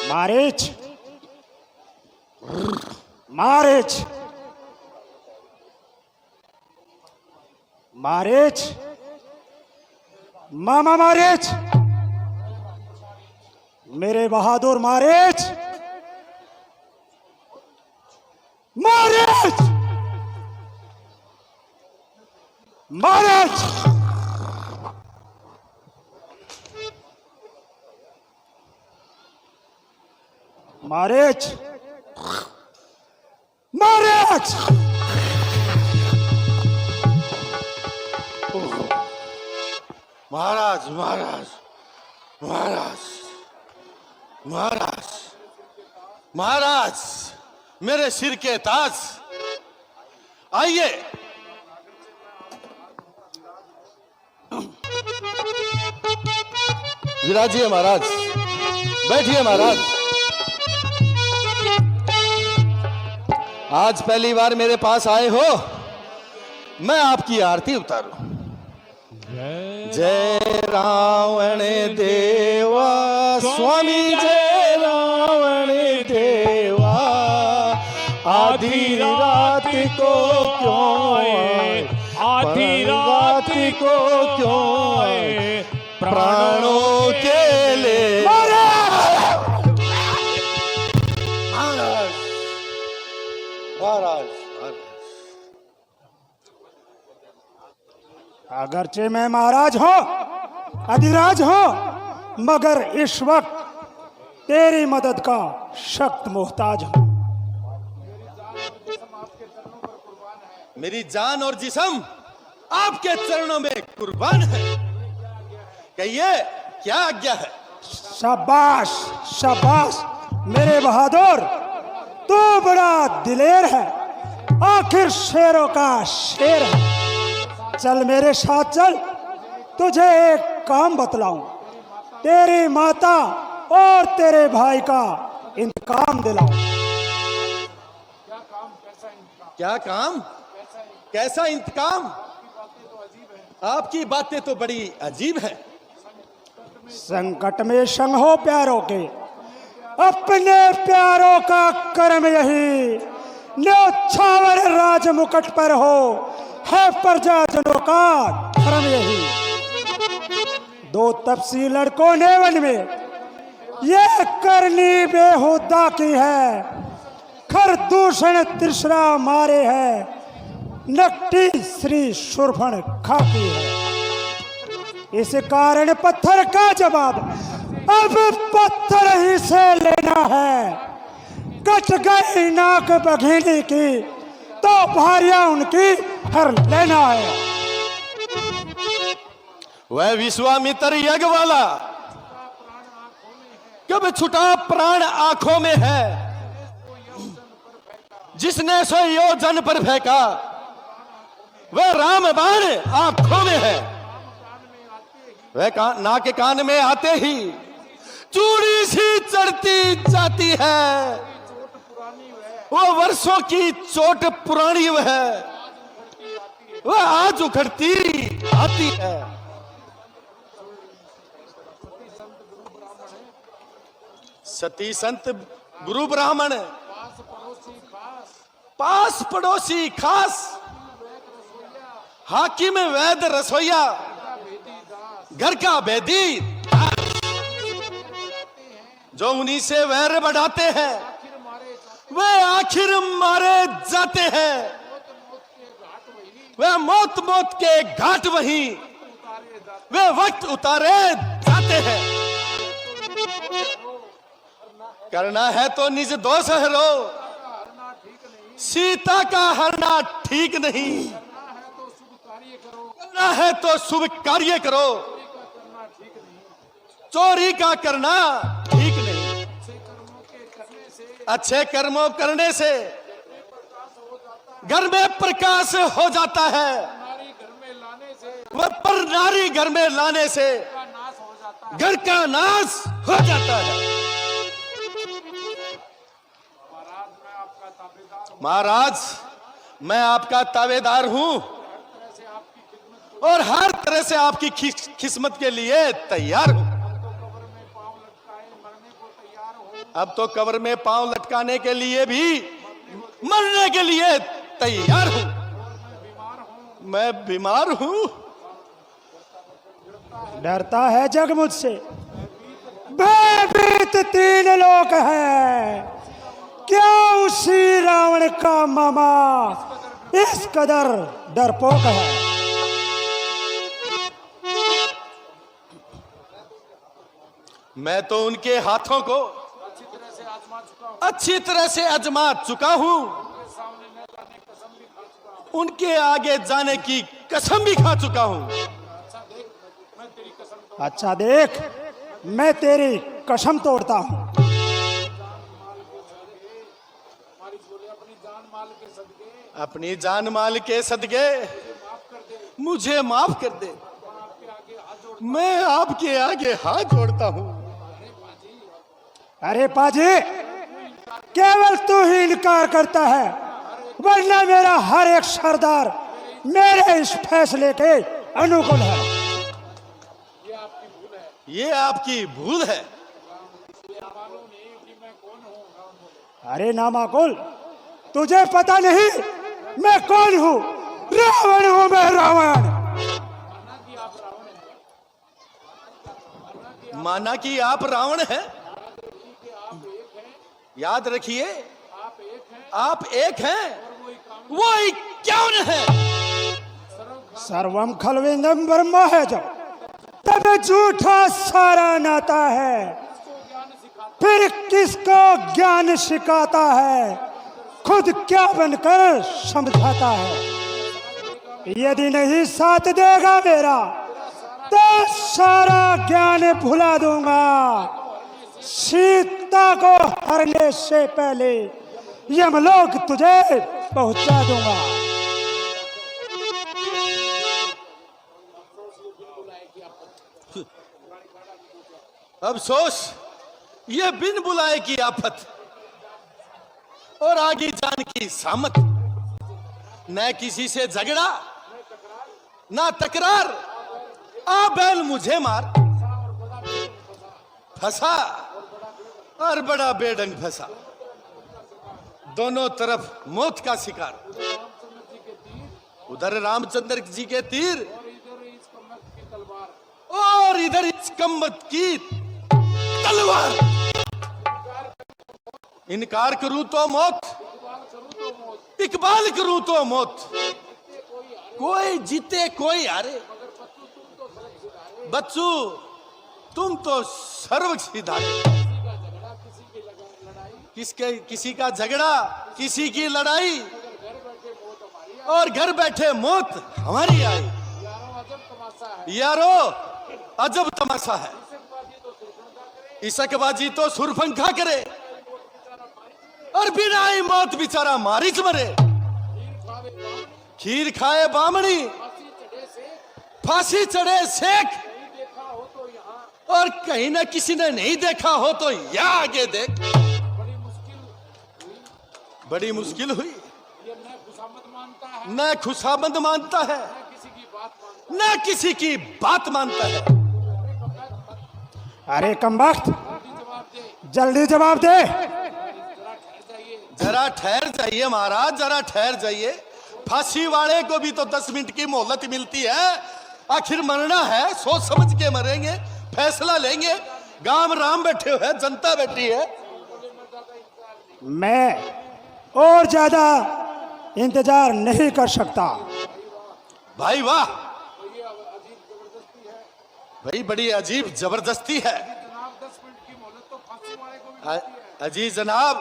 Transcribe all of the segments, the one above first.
मारीच, मारीच, मारीच, मामा मारीच, मेरे बहादुर मारीच, मारीच, मारीच, मारीच, मारीच। महाराज महाराज महाराज महाराज महाराज, मेरे सिर के ताज, आइए। विराजिए महाराज, बैठिए महाराज। आज पहली बार मेरे पास आए हो, मैं आपकी आरती उतारूं। जय रावण देवा स्वामी, जय रावण देवा, आधी रात को क्यों आए, आधी रात को क्यों आए, प्राणों के लिए। महाराज महाराज, अगरचे मैं महाराज हूं, अधिराज हूं, मगर इस वक्त तेरी मदद का सख्त मोहताज हूं। मेरी जान और जिस्म आपके चरणों में कुर्बान है। कहिए क्या आज्ञा है? शाबाश शाबाश मेरे बहादुर, तू बड़ा दिलेर है, आखिर शेरों का शेर है। चल मेरे साथ चल, तुझे एक काम बतलाऊं। तेरी माता और तेरे भाई का इंतकाम दिलाऊं। क्या काम? कैसा इंतकाम? आपकी बातें तो बड़ी अजीब है। संकट में संग हो प्यारों के, अपने प्यारों का कर्म यही, न्योछावर राज मुकुट पर हो, है प्रजाजनों का धर्म यही। दो तपसी लड़कों ने वन में ये करनी बेहुदा की है, खरदूषण तृष्णा मारे है, नकटी श्री शूर्पण खाकी है। इस कारण पत्थर का जवाब अब पत्थर ही से लेना है। कट गई नाक बघेनी की तो भारिया उनकी हर लेना है। वह विश्वामित्र यज्ञ वाला कब छुटा प्राण आंखों में है, जिसने 100 योजन पर फेंका वह राम बाण आंखों में है। वह नाक कान में आते ही चूड़ी सी चढ़ती जाती है, वो वर्षों की चोट पुरानी वह आज उखड़ती आती है। सती संत गुरु ब्राह्मण, पास पड़ोसी खास, हाकिम वैद रसोईया, घर का बेदी, जो उन्हीं से वैर बढ़ाते हैं वे आखिर मारे जाते हैं। वे मौत मौत के घाट वहीं वे वक्त उतारे जाते हैं। करना है तो निज दोष हरो, सीता का हरना ठीक नहीं। करना है तो शुभ कार्य करो, चोरी का करना ठीक नहीं। अच्छे कर्मों करने से घर में प्रकाश हो जाता है, वह पर नारी घर में लाने से घर का नाश हो जाता है। महाराज मैं आपका तावेदार हूं और हर तरह से आपकी खिदमत के लिए तैयार हूं। अब तो कब्र में पांव लटकाने के लिए भी मरने के लिए तैयार हूं। मैं बीमार हूं। डरता है जग मुझसे, भयभीत तीन लोग हैं। क्या उसी रावण का मामा इस कदर डरपोक है? मैं तो उनके हाथों को अच्छी तरह से आजमा चुका हूं। उनके आगे जाने की कसम भी खा चुका हूं। अच्छा देख, मैं तेरी कसम तोड़ता हूं। अपनी जान माल के सदके मुझे माफ कर दे। मैं आपके आगे हाथ जोड़ता हूं। अरे पाजी, केवल तू ही इनकार करता है, वरना मेरा हर एक सरदार मेरे इस फैसले के अनुकूल है। ये आपकी भूल है। अरे नामाकुल, तुझे पता नहीं मैं कौन हूं? रावण हूं मैं, रावण। माना कि आप रावण हैं। याद रखिए, आप एक हैं, वो कौन है? सर्वम खलविंदम ब्रह्म है जब, तब झूठा सारा नाता है। फिर किसको ज्ञान सिखाता है, खुद क्या बनकर समझाता है। यदि नहीं साथ देगा मेरा, तो सारा ज्ञान भुला दूंगा। सीता को हरने से पहले यमलोक तुझे पहुंचा दूंगा। अफसोस ये बिन बुलाए की आफत और आगे जान की सामत। न किसी से झगड़ा ना तकरार, आ बैल मुझे मार। फंसा और बड़ा बेढंग फंसा। दोनों तरफ मौत का शिकार। उधर रामचंद्र जी के तीर और इधर इस कम्बत की तलवार। इनकार करूं तो मौत, इकबाल करूं तो मौत। कोई जीते कोई हारे। बच्चू तुम तो सर्व सिधारे। किसी का झगड़ा, किसी की लड़ाई, और घर बैठे मौत हमारी आई। यारो अजब तमाशा है। इसकबाजी तो सुरफंखा करे और बिना ही मौत बेचारा मारिच मरे। खीर खाए बामणी, फांसी चढ़े शेख, और कहीं ना किसी ने नहीं देखा हो तो या आगे देख। बड़ी मुश्किल हुई। न खुशामद मानता है, न किसी की बात मानता है। अरे कमबख्त, जल्दी जवाब दे। जरा ठहर जाइए महाराज, जरा ठहर जाइए। फांसी वाले को भी तो 10 मिनट की मोहलत मिलती है। आखिर मरना है, सोच समझ के मरेंगे, फैसला लेंगे। गांव राम बैठे हुए, जनता बैठी है। मैं और ज्यादा इंतजार नहीं कर सकता। भाई वाह, भाई बड़ी अजीब जबरदस्ती है। अजी जनाब,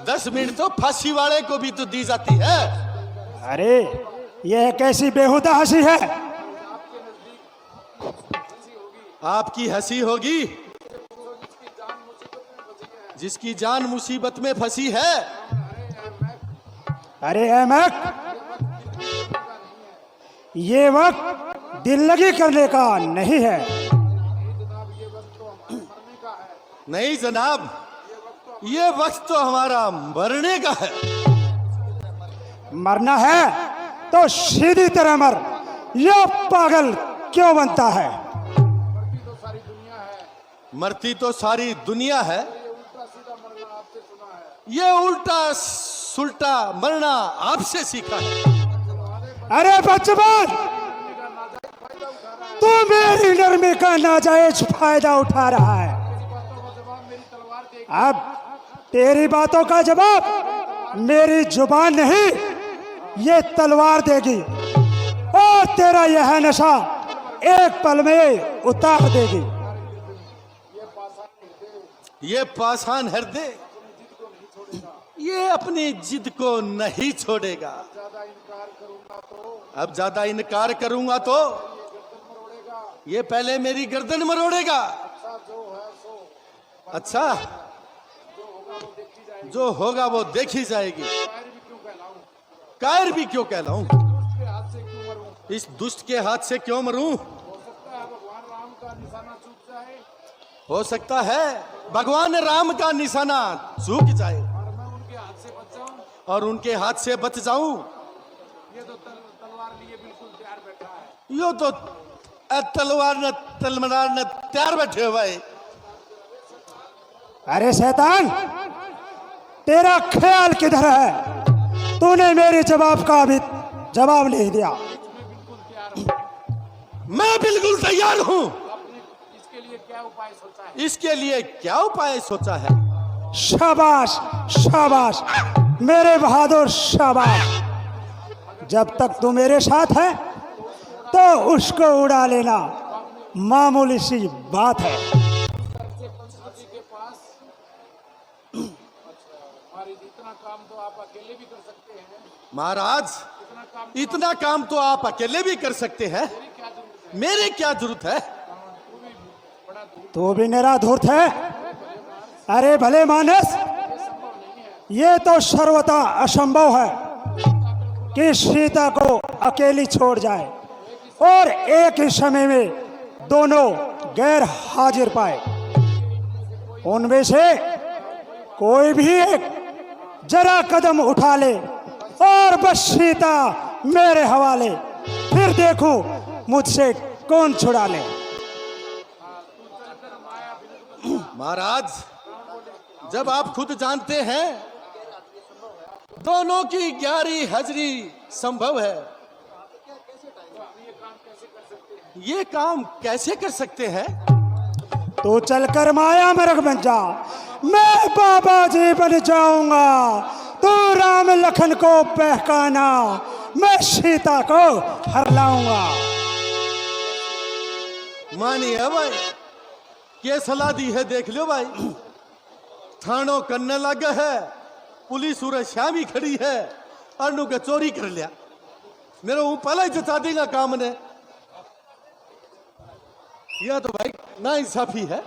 10 मिनट तो फांसी वाले को भी तो दी जाती है। अरे यह कैसी बेहुदा हंसी है? आपकी हंसी होगी जिसकी जान मुसीबत में फंसी है। अरे अहमक, ये वक्त दिल लगी करने का नहीं है। नहीं जनाब, ये वक्त तो हमारा मरने का है। मरना है तो सीधी तरह मर, ये पागल क्यों बनता है? मरती तो सारी दुनिया है, ये उल्टा सुल्टा मरना आपसे सीखा है। अरे बचपन, तू मेरी नरमी का नाजायज फायदा उठा रहा है। अब तेरी बातों का जवाब मेरी जुबान नहीं, ये तलवार देगी और तेरा यह नशा एक पल में उतार देगी। ये पाषाण हृदय ये अपनी जिद को नहीं छोड़ेगा। अब ज्यादा इनकार करूंगा तो ये पहले मेरी गर्दन मरोड़ेगा। अच्छा, जो होगा वो देखी जाएगी। कायर भी क्यों कहलाऊं? इस दुष्ट के हाथ से क्यों मरूं? हो सकता है भगवान राम का निशाना चूक जाए और उनके हाथ से बच जाऊं। ये तो तलवार लिए बिल्कुल तैयार बैठा है। यो तो तलवार न तैयार बैठे हो भाई। अरे शैतान, तेरा ख्याल किधर है? तूने मेरे जवाब का अभी जवाब नहीं दिया। मैं बिल्कुल तैयार हूं। इसके लिए क्या उपाय सोचा है? इसके लिए क्या उपाय सोचा है? शाबाश शाबाश मेरे बहादुर, शाबाश। जब तक तू मेरे साथ है तो उसको उड़ा लेना मामूली सी बात है। के पास इतना काम तो आप अकेले भी कर सकते हैं। महाराज, इतना काम तो आप अकेले भी कर सकते हैं, मेरे क्या जरूरत है? तू भी मेरा धूर्त है। अरे भले मानस, ये तो सर्वथा असंभव है कि सीता को अकेली छोड़ जाए और एक ही समय में दोनों गैर हाजिर पाए। उनमें से कोई भी एक जरा कदम उठा ले और बस सीता मेरे हवाले, फिर देखूं मुझसे कौन छुड़ा ले। महाराज, जब आप खुद जानते हैं दोनों की ग्यारह हाजिरी संभव है, ये काम कैसे कर सकते हैं? तो चलकर माया मरग बन जा, मैं बाबा जी बन जाऊंगा। तू राम लखन को बहकाना, मैं सीता को हर लाऊंगा। मानिए भाई, क्या सलाह दी है देख लो भाई। थानों करने लगा है, पुलिस सुरक्षा भी खड़ी है, अनु के चोरी कर लिया। मेरे वो पहले ही जता देगा काम ने। यह तो भाई ना इंसाफी है।